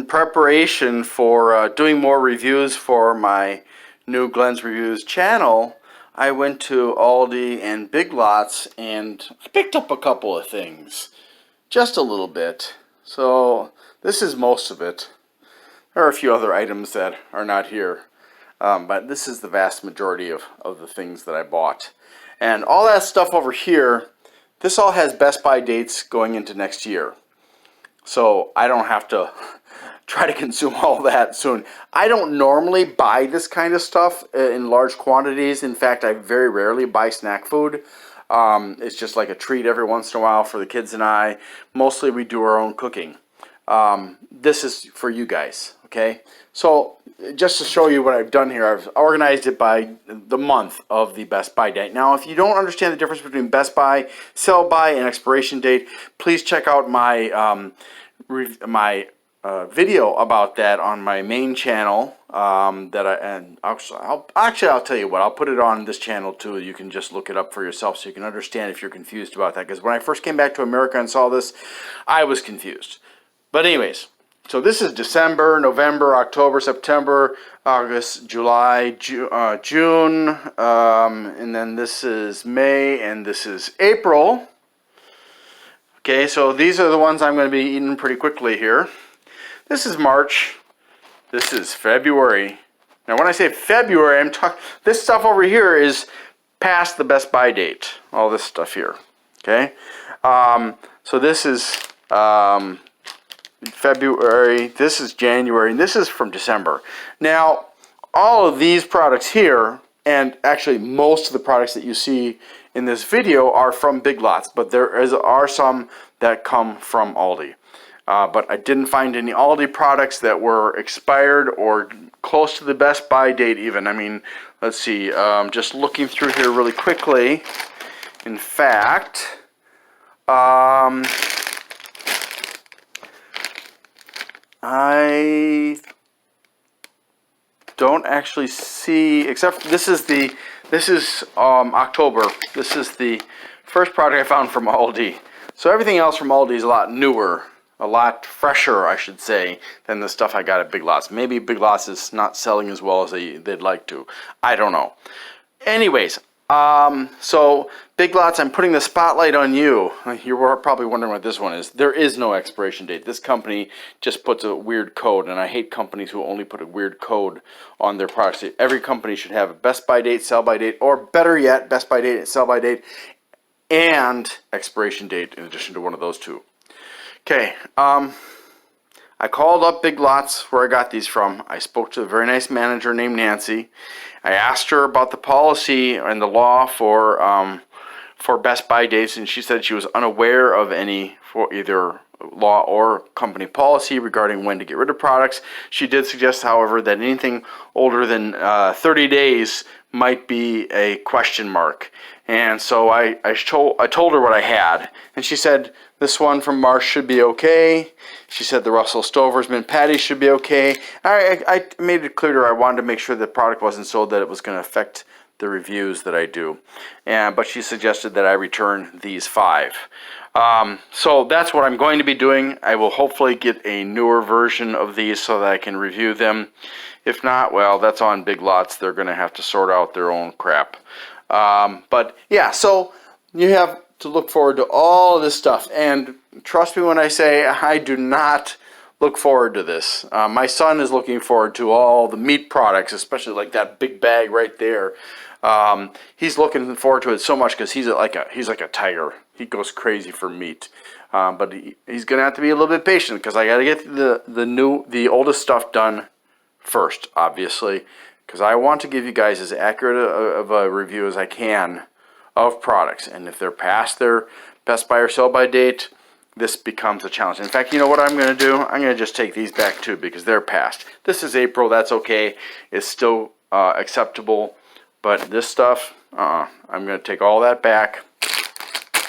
preparation for doing more reviews for my new Glenn's Reviews channel, I went to Aldi and Big Lots and I picked up a couple of things. Just a little bit. So this is most of it. There are a few other items that are not here. But this is the vast majority of the things that I bought. And all that stuff over here, this all has Best By dates going into next year. So I don't have to try to consume all that soon. I don't normally buy this kind of stuff in large quantities. In fact, I very rarely buy snack food. It's just like a treat every once in a while for the kids and I. Mostly we do our own cooking. This is for you guys, okay? So just to show you what I've done here, I've organized it by the month of the Best By date. Now, if you don't understand the difference between Best By, sell by, and expiration date, please check out my video about that on my main channel. I'll tell you what, I'll put it on this channel too. You can just look it up for yourself so you can understand if you're confused about that. Because when I first came back to America and saw this, I was confused. But anyways, so this is December, November, October, September, August, July, June, and then this is May, and this is April. Okay, so these are the ones I'm going to be eating pretty quickly here. This is March. This is February. Now, when I say February, I'm talking. This stuff over here is past the Best By date. All this stuff here. Okay, so this is February, this is January, and this is from December. Now, all of these products here, and actually most of the products that you see in this video are from Big Lots, but there are some that come from Aldi. But I didn't find any Aldi products that were expired or close to the Best By date even. I mean, let's see, just looking through here really quickly. In fact, I don't actually see, except this is October. This is the first product I found from Aldi. So everything else from Aldi is a lot newer, a lot fresher, I should say, than the stuff I got at Big Lots. Maybe Big Lots is not selling as well as they'd like to. I don't know. Anyways, so Big Lots, I'm putting the spotlight on you. You're probably wondering what this one is. There is no expiration date. This company just puts a weird code, and I hate companies who only put a weird code on their products. Every company should have a Best By date, sell by date, or better yet, Best By date, sell by date, and expiration date in addition to one of those two. Okay, I called up Big Lots where I got these from. I spoke to a very nice manager named Nancy. I asked her about the policy and the law for Best By dates, and she said she was unaware of any for either law or company policy regarding when to get rid of products. She did suggest, however, that anything older than 30 days might be a question mark. And so I told her what I had, and she said this one from March should be okay. She said the Russell Stover's mint patty should be okay. I made it clear to her I wanted to make sure the product wasn't sold that it was going to affect the reviews that I do. But she suggested that I return these 5. So that's what I'm going to be doing. I will hopefully get a newer version of these so that I can review them. If not, well, that's on Big Lots. They're going to have to sort out their own crap. But yeah, so you have to look forward to all of this stuff. And trust me when I say I do not look forward to this. My son is looking forward to all the meat products, especially like that big bag right there. He's looking forward to it so much because he's like a tiger. He goes crazy for meat. But he's gonna have to be a little bit patient because I got to get the oldest stuff done first, obviously, because I want to give you guys as accurate of a review as I can of products. And if they're past their Best By or sell by date, this becomes a challenge. In fact, you know what I'm going to do? I'm going to just take these back too because they're past. This is April. That's okay. It's still acceptable. But this stuff, I'm going to take all that back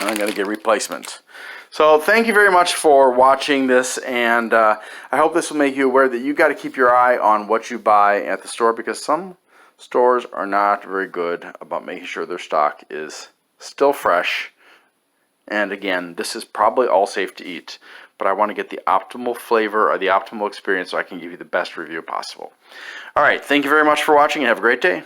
and I'm going to get replacements. So thank you very much for watching this, and I hope this will make you aware that you got to keep your eye on what you buy at the store, because some stores are not very good about making sure their stock is still fresh. And again, this is probably all safe to eat, but I want to get the optimal flavor or the optimal experience so I can give you the best review possible. All right, thank you very much for watching and have a great day.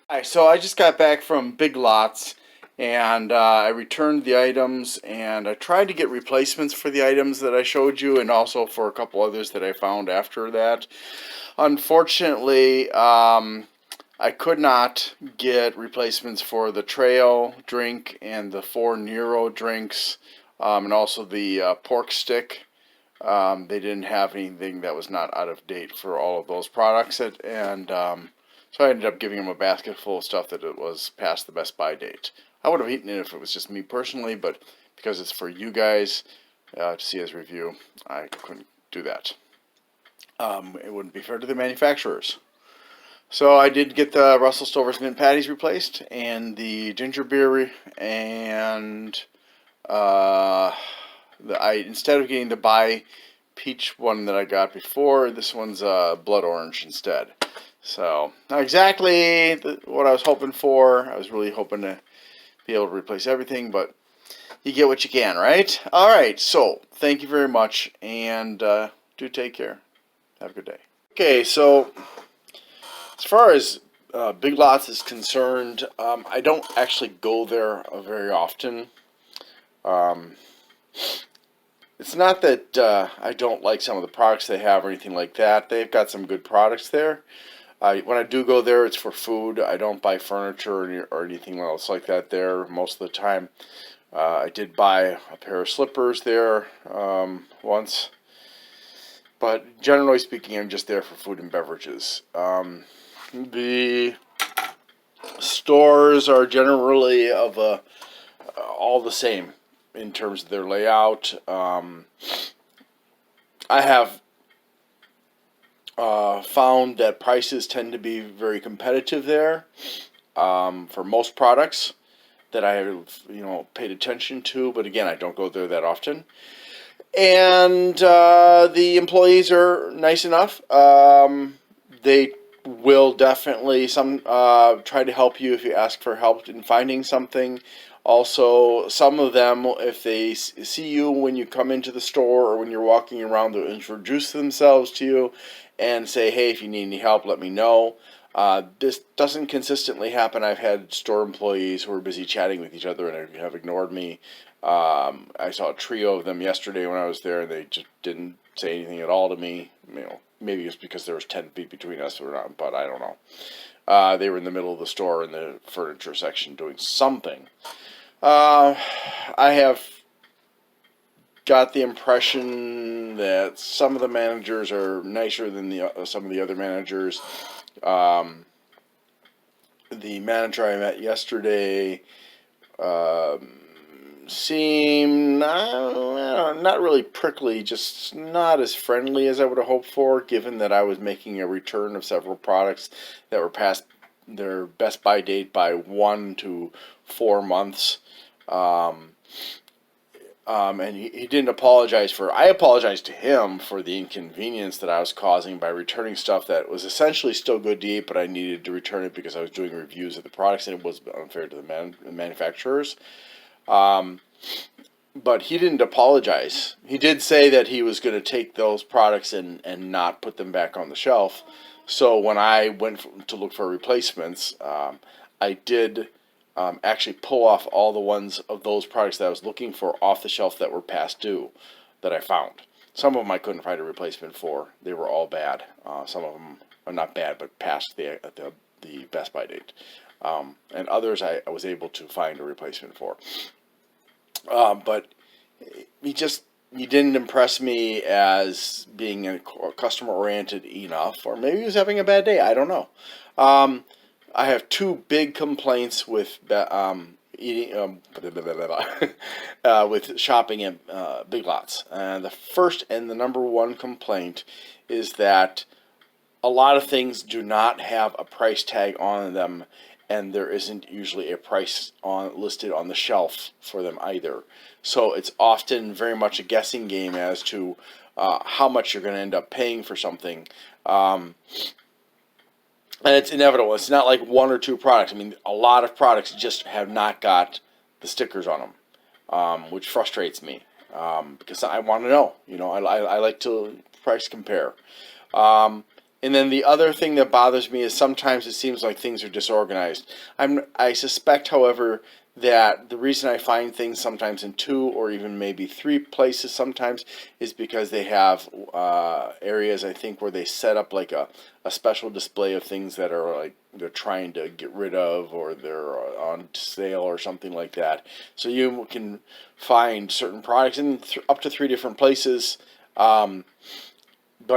All right, so I just got back from Big Lots, and I returned the items, and I tried to get replacements for the items that I showed you, and also for a couple others that I found after that. Unfortunately, I could not get replacements for the Trail drink and the 4 Nero drinks, and also the pork stick. They didn't have anything that was not out of date for all of those products, so I ended up giving them a basket full of stuff that it was past the best by date. I would have eaten it if it was just me personally, but because it's for you guys to see as review, I couldn't do that. It wouldn't be fair to the manufacturers. So I did get the Russell Stover's mint patties replaced, and the ginger beer, and instead of getting the Bai peach one that I got before, this one's blood orange instead. So not exactly what I was hoping for. I was really hoping to be able to replace everything, but you get what you can, right? All right, so thank you very much, and do take care. Have a good day. Okay, so as far as Big Lots is concerned, I don't actually go there very often. It's not that I don't like some of the products they have or anything like that. They've got some good products there. When I do go there, it's for food. I don't buy furniture or anything else like that there most of the time. I did buy a pair of slippers there once. But generally speaking, I'm just there for food and beverages. The stores are generally of all the same in terms of their layout. I have found that prices tend to be very competitive there for most products that I have paid attention to. But again, I don't go there that often. And the employees are nice enough. They will definitely try to help you if you ask for help in finding something. Also, some of them, if they see you when you come into the store or when you're walking around, they'll introduce themselves to you and say, hey, if you need any help, let me know. This doesn't consistently happen. I've had store employees who are busy chatting with each other and have ignored me. I saw a trio of them yesterday when I was there, and they just didn't say anything at all to me. Maybe it's because there was 10 feet between us or not, but I don't know. They were in the middle of the store in the furniture section doing something. I have got the impression that some of the managers are nicer than some of the other managers. The manager I met yesterday seemed not really prickly, just not as friendly as I would have hoped for, given that I was making a return of several products that were past their best by date by 1 to 4 months. And he didn't apologize I apologized to him for the inconvenience that I was causing by returning stuff that was essentially still good to eat, but I needed to return it because I was doing reviews of the products and it was unfair to the manufacturers. But he didn't apologize. He did say that he was going to take those products and not put them back on the shelf. So when I went to look for replacements, I did actually pull off all the ones of those products that I was looking for off the shelf that were past due that I found. Some of them I couldn't find a replacement for. They were all bad. Some of them are not bad, but past the best by date. And others I was able to find a replacement for. But he didn't impress me as being customer-oriented enough, or maybe he was having a bad day. I don't know. I have 2 big complaints with eating with shopping at Big Lots. And the first and the number 1 complaint is that a lot of things do not have a price tag on them, and there isn't usually a price listed on the shelf for them either. So it's often very much a guessing game as to how much you're going to end up paying for something. And it's inevitable. It's not like 1 or 2 products. I mean, a lot of products just have not got the stickers on them, which frustrates me. because I want to know. I like to price compare. And then the other thing that bothers me is sometimes it seems like things are disorganized. I suspect, however, that the reason I find things sometimes in 2 or even maybe 3 places sometimes is because they have areas, I think, where they set up like a special display of things that are like they're trying to get rid of, or they're on sale or something like that. So you can find certain products in up to 3 different places. But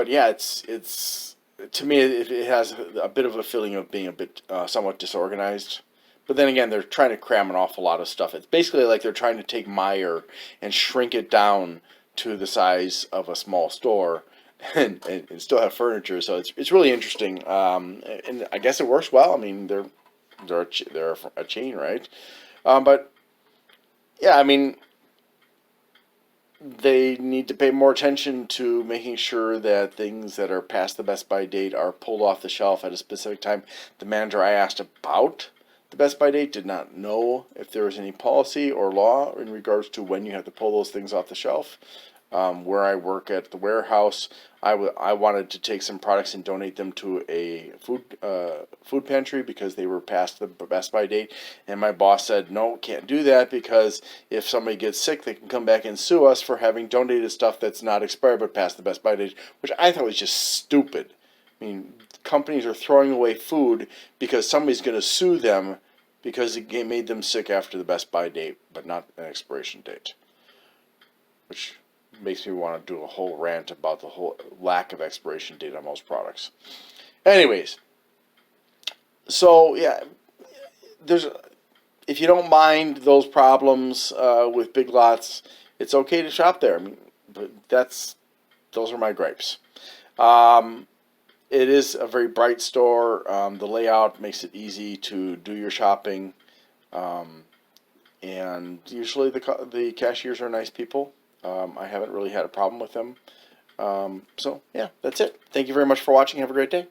yeah, it's to me it has a bit of a feeling of being a bit somewhat disorganized. But then again, they're trying to cram an awful lot of stuff. It's basically like they're trying to take Meijer and shrink it down to the size of a small store, and still have furniture. So it's really interesting, and I guess it works well. I mean, they're a chain, right? But yeah, I mean, they need to pay more attention to making sure that things that are past the best by date are pulled off the shelf at a specific time. The manager I asked about the best by date did not know if there was any policy or law in regards to when you have to pull those things off the shelf. Where I work at the warehouse, I wanted to take some products and donate them to a food pantry because they were past the best by date, and my boss said no, can't do that because if somebody gets sick, they can come back and sue us for having donated stuff that's not expired but past the best by date, which I thought was just stupid. I mean, companies are throwing away food because somebody's going to sue them because it made them sick after the best by date, but not an expiration date, which makes me want to do a whole rant about the whole lack of expiration date on most products. Anyways, so yeah, if you don't mind those problems with Big Lots, it's okay to shop there. I mean, but those are my gripes. It is a very bright store. The layout makes it easy to do your shopping, and usually the cashiers are nice people. I haven't really had a problem with them. So, yeah, that's it. Thank you very much for watching. Have a great day.